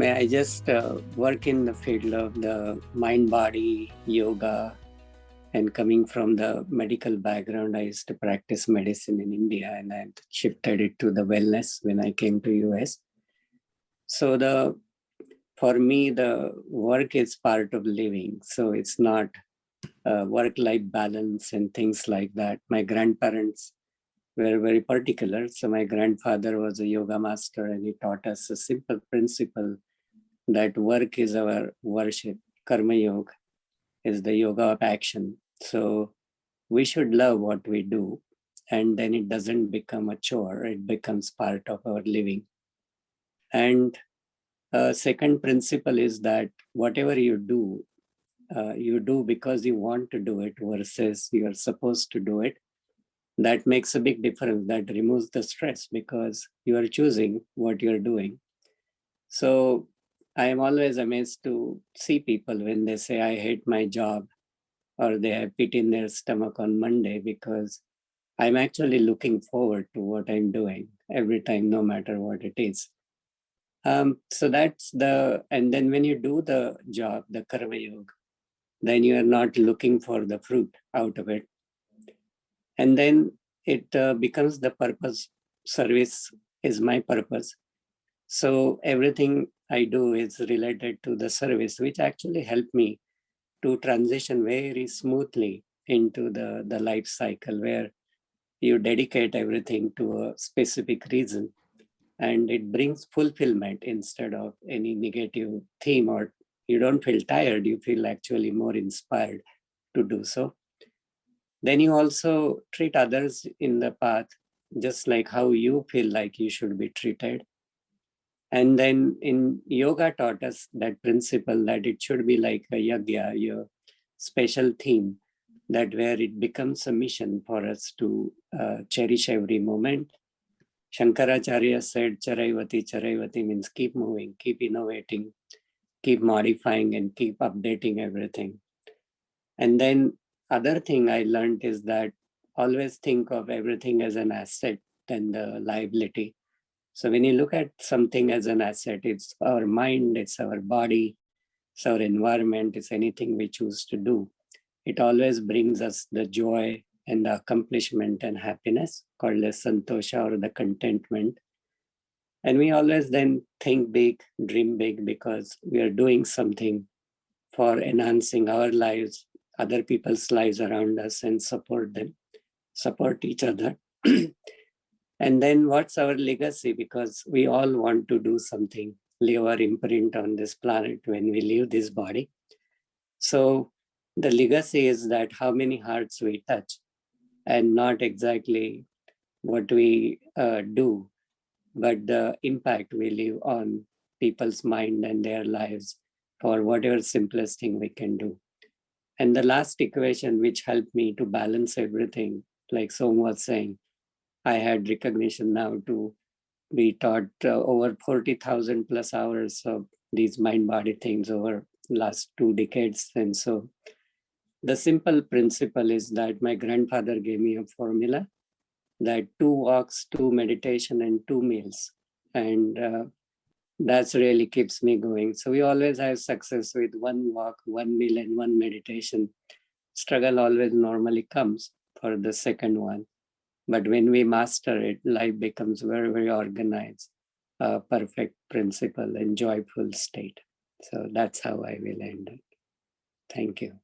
May I just work in the field of the mind-body yoga, and coming from the medical background, I used to practice medicine in India, and I shifted it to the wellness when I came to US. So for me, the work is part of living. So it's not work-life balance and things like that. My grandparents were very particular. So my grandfather was a yoga master, and he taught us a simple principle that work is our worship. Karma Yoga is the yoga of action. So we should love what we do, and then it doesn't become a chore, it becomes part of our living. And second principle is that whatever you do because you want to do it versus you're supposed to do it. That makes a big difference. That removes the stress because you are choosing what you're doing. So I am always amazed to see people when they say, I hate my job, or they have pit in their stomach on Monday, because I'm actually looking forward to what I'm doing every time, no matter what it is. So and then when you do the job, the Karma Yoga, then you are not looking for the fruit out of it. And then it becomes the purpose. Service is my purpose. So everything I do is related to the service, which actually helped me to transition very smoothly into the life cycle, where you dedicate everything to a specific reason, and it brings fulfillment instead of any negative theme, or you don't feel tired, you feel actually more inspired to do so. Then you also treat others in the path just like how you feel like you should be treated. And then in yoga taught us that principle that it should be like a yagya, your special theme, that where it becomes a mission for us to cherish every moment. Shankaracharya said, Charaivati, Charaivati means keep moving, keep innovating, keep modifying, and keep updating everything. And then other thing I learned is that always think of everything as an asset and the liability. So when you look at something as an asset, it's our mind, it's our body, it's our environment, it's anything we choose to do. It always brings us the joy and the accomplishment and happiness, called as santosha, or the contentment. And we always then think big, dream big, because we are doing something for enhancing our lives, other people's lives around us, and support them, support each other. And then what's our legacy? Because we all want to do something, leave our imprint on this planet when we leave this body. So the legacy is that how many hearts we touch, and not exactly what we do, but the impact we leave on people's mind and their lives for whatever simplest thing we can do. And the last equation, which helped me to balance everything, like Som was saying, I had recognition now to be taught over 40,000 plus hours of these mind-body things over last 2 decades. And so the simple principle is that my grandfather gave me a formula that 2 walks, 2 meditation, and 2 meals. And that's really keeps me going. So we always have success with 1 walk, 1 meal, and 1 meditation. Struggle always normally comes for the second one. But when we master it, life becomes very, very organized, perfect principle, and joyful state. So that's how I will end it. Thank you.